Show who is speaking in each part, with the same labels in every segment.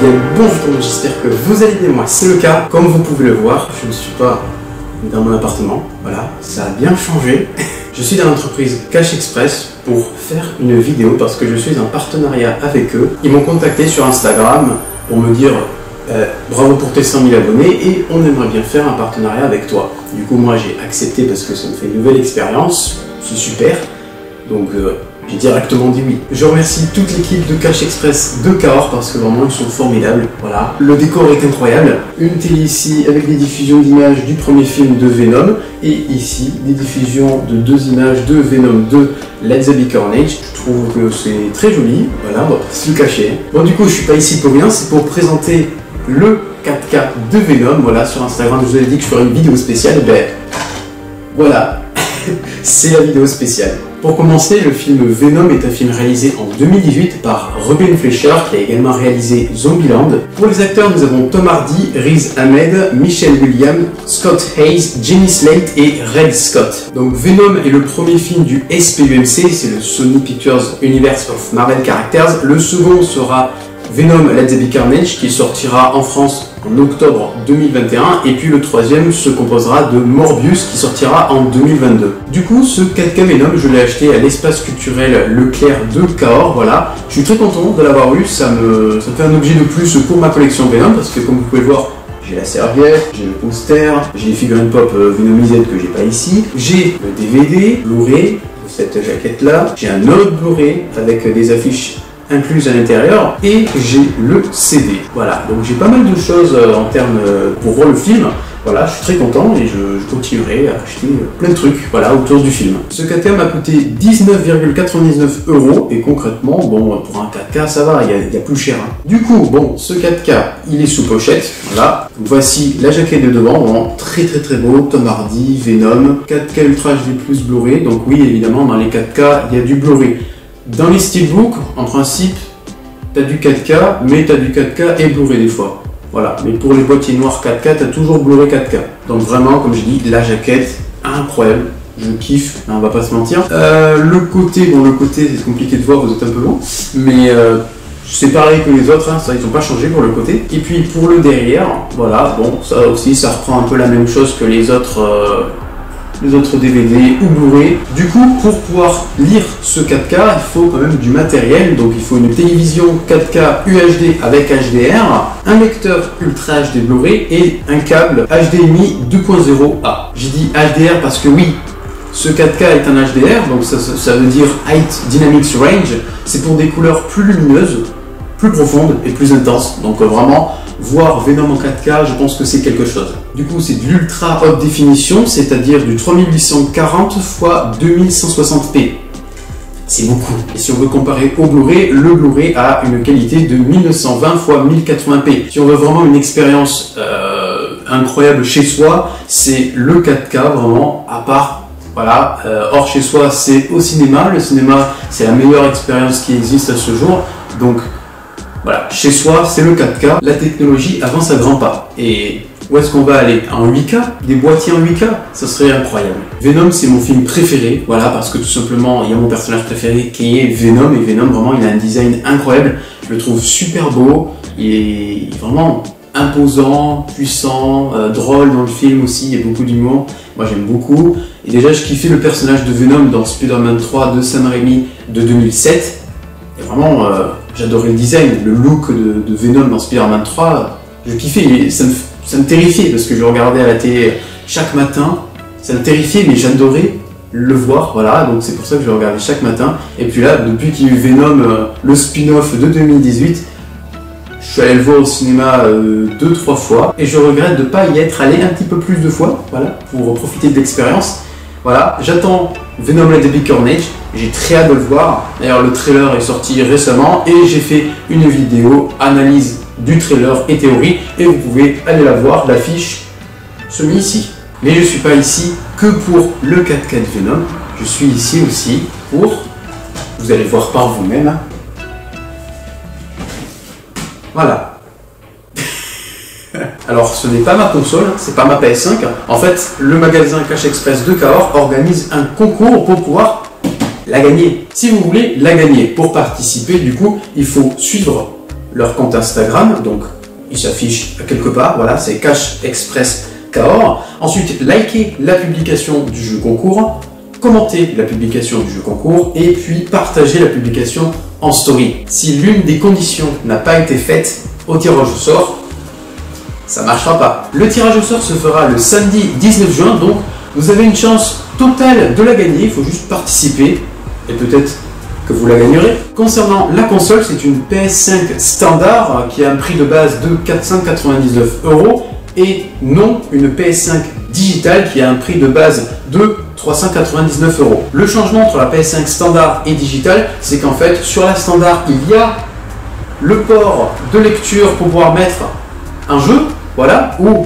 Speaker 1: bien, bonjour tout le monde, j'espère que vous allez bien, moi c'est le cas. Comme vous pouvez le voir, je ne suis pas dans mon appartement, voilà, ça a bien changé. Je suis dans l'entreprise Cash Express pour faire une vidéo parce que je suis en partenariat avec eux. Ils m'ont contacté sur Instagram pour me dire bravo pour tes 100 000 abonnés et on aimerait bien faire un partenariat avec toi. Du coup moi j'ai accepté parce que ça me fait une nouvelle expérience, c'est super. Donc j'ai directement dit oui. Je remercie toute l'équipe de Cash Express de Cahors parce que vraiment ils sont formidables. Voilà, le décor est incroyable. Une télé ici avec des diffusions d'images du premier film de Venom et ici des diffusions de 2 images de Venom 2 Let There Be Carnage. Je trouve que c'est très joli. Voilà, on va pas se le cacher. Bon du coup je suis pas ici pour rien, c'est pour présenter le 4K de Venom. Voilà, sur Instagram je vous avais dit que je ferais une vidéo spéciale. Ben voilà, c'est la vidéo spéciale. Pour commencer, le film Venom est un film réalisé en 2018 par Ruben Fleischer qui a également réalisé Zombieland. Pour les acteurs, nous avons Tom Hardy, Riz Ahmed, Michelle Williams, Scott Hayes, Jenny Slate et Red Scott. Donc Venom est le premier film du SPUMC, c'est le Sony Pictures Universe of Marvel Characters. Le second sera Venom Let There Be Carnage qui sortira en France en octobre 2021 et puis le troisième se composera de Morbius qui sortira en 2022. Du coup ce 4K Venom je l'ai acheté à l'espace culturel Leclerc de Cahors, voilà. Je suis très content de l'avoir eu, ça me fait un objet de plus pour ma collection Venom parce que comme vous pouvez le voir, j'ai la serviette, j'ai le poster, j'ai les figurines pop Venomisées que j'ai pas ici, j'ai le DVD, Blu-ray, cette jaquette là, j'ai un autre Blu-ray avec des affiches incluse à l'intérieur et j'ai le CD. Voilà, donc j'ai pas mal de choses en termes pour voir le film. Voilà, je suis très content et je continuerai à acheter plein de trucs voilà, autour du film. Ce 4K m'a coûté 19,99 € et concrètement, bon, pour un 4K ça va, il y a plus cher. Hein. Du coup, bon, ce 4K, il est sous pochette, voilà. Donc, voici la jaquette de devant, vraiment très beau, Tom Hardy, Venom, 4K Ultra HD plus Blu-ray, donc oui, évidemment, dans les 4K, il y a du Blu-ray. Dans les steelbooks, en principe, tu as du 4K, mais tu as du 4K et Blu-ray des fois. Voilà, mais pour les boîtiers noirs 4K, tu as toujours Blu-ray 4K. Donc vraiment, comme je dis, la jaquette, incroyable. Je kiffe, on va pas se mentir. Le côté, c'est compliqué de voir, vous êtes un peu loin. Mais c'est pareil que les autres, hein, ça, ils n'ont pas changé pour le côté. Et puis pour le derrière, voilà, bon, ça aussi, ça reprend un peu la même chose que les autres DVD ou Blu-ray. Du coup, pour pouvoir lire ce 4K, il faut quand même du matériel. Donc il faut une télévision 4K UHD avec HDR, un lecteur Ultra HD Blu-ray et un câble HDMI 2.0A. J'ai dit HDR parce que oui, ce 4K est un HDR, donc ça veut dire Height Dynamics Range. C'est pour des couleurs plus lumineuses, plus profondes et plus intenses. Donc vraiment, voir Venom en 4K, je pense que c'est quelque chose. Du coup, c'est de l'ultra haute définition, c'est-à-dire du 3840 x 2160p. C'est beaucoup. Et si on veut comparer au Blu-ray, le Blu-ray a une qualité de 1920 x 1080p. Si on veut vraiment une expérience incroyable chez soi, c'est le 4K vraiment, à part. Voilà, hors chez soi, c'est au cinéma. Le cinéma, c'est la meilleure expérience qui existe à ce jour. Donc, voilà, chez soi, c'est le 4K. La technologie avance à grands pas. Et où est-ce qu'on va aller? En 8K? Des boîtiers en 8K? Ça serait incroyable. Venom, c'est mon film préféré. Voilà, parce que tout simplement, il y a mon personnage préféré qui est Venom. Et Venom, vraiment, il a un design incroyable. Je le trouve super beau. Il est vraiment imposant, puissant, drôle dans le film aussi. Il y a beaucoup d'humour. Moi, j'aime beaucoup. Et déjà, je kiffais le personnage de Venom dans Spider-Man 3 de Sam Raimi de 2007. Et vraiment... j'adorais le design, le look de Venom dans Spider-Man 3, je kiffais, ça me terrifiait parce que je regardais à la télé chaque matin, ça me terrifiait mais j'adorais le voir, voilà, donc c'est pour ça que je le regardais chaque matin. Et puis là, depuis qu'il y a eu Venom, le spin-off de 2018, je suis allé le voir au cinéma 2-3 fois et je regrette de ne pas y être allé un petit peu plus de fois, voilà, pour profiter de l'expérience. Voilà, j'attends Venom Let There Be Carnage, j'ai très hâte de le voir. D'ailleurs, le trailer est sorti récemment et j'ai fait une vidéo analyse du trailer et théorie et vous pouvez aller la voir, l'affiche se met ici. Mais je ne suis pas ici que pour le 4K de Venom, je suis ici aussi pour, vous allez voir par vous-même, hein. Voilà. Alors ce n'est pas ma console, c'est pas ma PS5. En fait, le magasin Cash Express de Cahors organise un concours pour pouvoir la gagner. Si vous voulez la gagner, pour participer, du coup, il faut suivre leur compte Instagram, donc il s'affiche quelque part, voilà, c'est Cash Express Cahors. Ensuite, likez la publication du jeu concours, commentez la publication du jeu concours et puis partagez la publication en story. Si l'une des conditions n'a pas été faite au tirage au sort, ça ne marchera pas. Le tirage au sort se fera le samedi 19 juin, donc vous avez une chance totale de la gagner, il faut juste participer et peut-être que vous la gagnerez. Concernant la console, c'est une PS5 standard qui a un prix de base de 499 € et non une PS5 digitale qui a un prix de base de 399 €. Le changement entre la PS5 standard et digitale, c'est qu'en fait sur la standard il y a le port de lecture pour pouvoir mettre un jeu, voilà, ou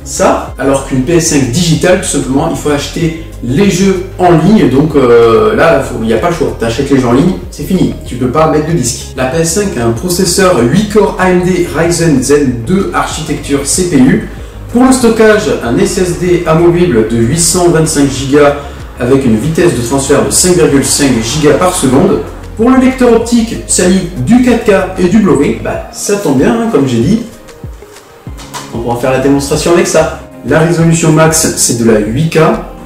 Speaker 1: ça, alors qu'une PS5 digitale, tout simplement, il faut acheter les jeux en ligne, donc là, il n'y a pas le choix. Tu achètes les jeux en ligne, c'est fini, tu peux pas mettre de disque. La PS5 a un processeur 8 core AMD Ryzen Zen 2 architecture CPU. Pour le stockage, un SSD amovible de 825 Go avec une vitesse de transfert de 5,5 Go par seconde. Pour le lecteur optique, ça lie du 4K et du Blu-ray, bah, ça tombe bien, hein, comme j'ai dit. On pourra faire la démonstration avec ça. La résolution max, c'est de la 8K.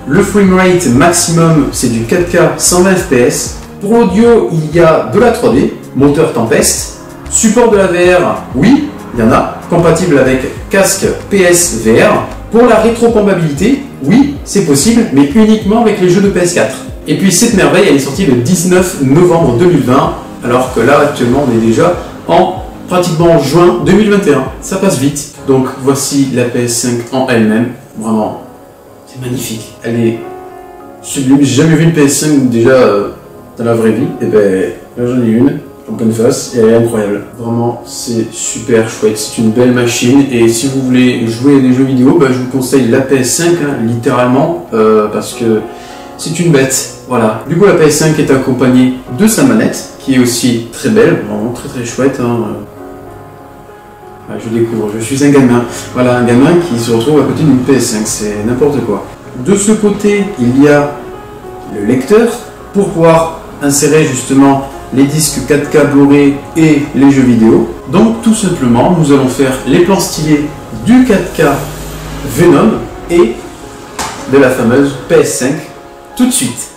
Speaker 1: Le framerate maximum, c'est du 4K 120 fps. Pour l'audio, il y a de la 3D, moteur Tempest. Support de la VR, oui, il y en a. Compatible avec casque PSVR. Pour la rétrocompatibilité, oui, c'est possible, mais uniquement avec les jeux de PS4. Et puis cette merveille, elle est sortie le 19 novembre 2020, alors que là, actuellement, on est déjà en pratiquement juin 2021. Ça passe vite. Donc voici la PS5 en elle-même. Vraiment, c'est magnifique. Elle est sublime. J'ai jamais vu une PS5 déjà dans la vraie vie. Et ben là j'en ai une en pleine face et elle est incroyable. Vraiment, c'est super chouette. C'est une belle machine. Et si vous voulez jouer à des jeux vidéo, ben, je vous conseille la PS5, hein, littéralement, parce que c'est une bête. Voilà. Du coup, la PS5 est accompagnée de sa manette, qui est aussi très belle, vraiment très chouette. Hein. Je découvre, je suis un gamin. Voilà, un gamin qui se retrouve à côté d'une PS5, c'est n'importe quoi. De ce côté, il y a le lecteur pour pouvoir insérer justement les disques 4K Blu-ray et les jeux vidéo. Donc tout simplement, nous allons faire les plans stylés du 4K Venom et de la fameuse PS5 tout de suite.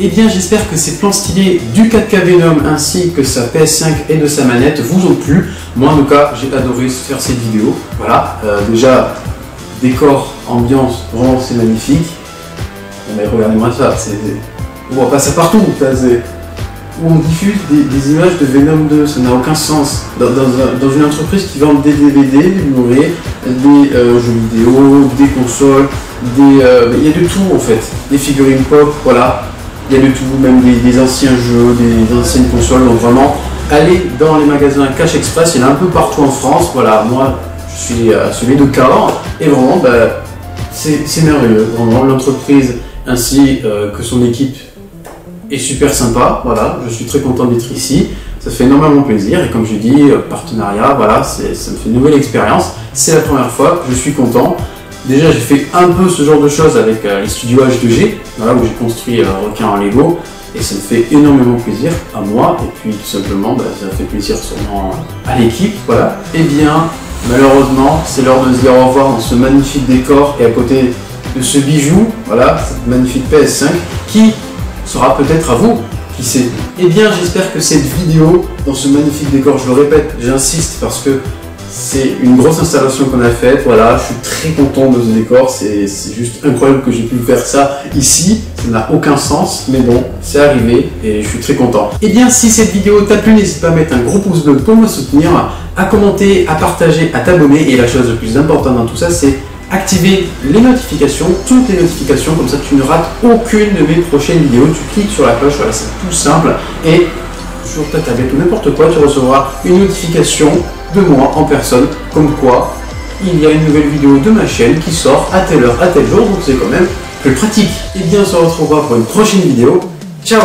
Speaker 1: Eh bien j'espère que ces plans stylés du 4K Venom ainsi que sa PS5 et de sa manette vous ont plu. Moi en tout cas j'ai adoré faire cette vidéo. Voilà, déjà décor, ambiance, vraiment c'est magnifique. Mais regardez-moi ça, on voit pas ça partout. Où on diffuse des images de Venom 2, ça n'a aucun sens. Dans une entreprise qui vend des DVD, des Blu-ray, des jeux vidéo, des consoles, il y a de tout en fait. Des figurines pop, voilà. Il y a de tout, même des anciens jeux, des anciennes consoles. Donc vraiment, allez dans les magasins Cash Express, il y en a un peu partout en France. Voilà, moi je suis celui de Cahors et vraiment, c'est merveilleux. Vraiment, l'entreprise ainsi que son équipe est super sympa. Voilà, je suis très content d'être ici. Ça fait énormément plaisir et comme je dis, partenariat, voilà, ça me fait une nouvelle expérience. C'est la première fois, je suis content. Déjà, j'ai fait un peu ce genre de choses avec les studios H2G, voilà, où j'ai construit Requin en Lego, et ça me fait énormément plaisir à moi, et puis tout simplement, ça fait plaisir sûrement à l'équipe, voilà. Et bien, malheureusement, c'est l'heure de se dire au revoir dans ce magnifique décor, et à côté de ce bijou, voilà, cette magnifique PS5, qui sera peut-être à vous, qui sait. Et bien, j'espère que cette vidéo, dans ce magnifique décor, je le répète, j'insiste, parce que c'est une grosse installation qu'on a faite, voilà, je suis très content de ce décor, c'est juste incroyable que j'ai pu faire ça ici, ça n'a aucun sens, mais bon, c'est arrivé et je suis très content. Et bien, si cette vidéo t'a plu, n'hésite pas à mettre un gros pouce bleu pour me soutenir, à commenter, à partager, à t'abonner, et la chose la plus importante dans tout ça, c'est activer les notifications, toutes les notifications, comme ça tu ne rates aucune de mes prochaines vidéos, tu cliques sur la cloche, voilà, c'est tout simple, et sur ta tablette ou n'importe quoi, tu recevras une notification de moi en personne, comme quoi il y a une nouvelle vidéo de ma chaîne qui sort à telle heure, à tel jour, donc c'est quand même plus pratique. Et bien on se retrouvera pour une prochaine vidéo. Ciao!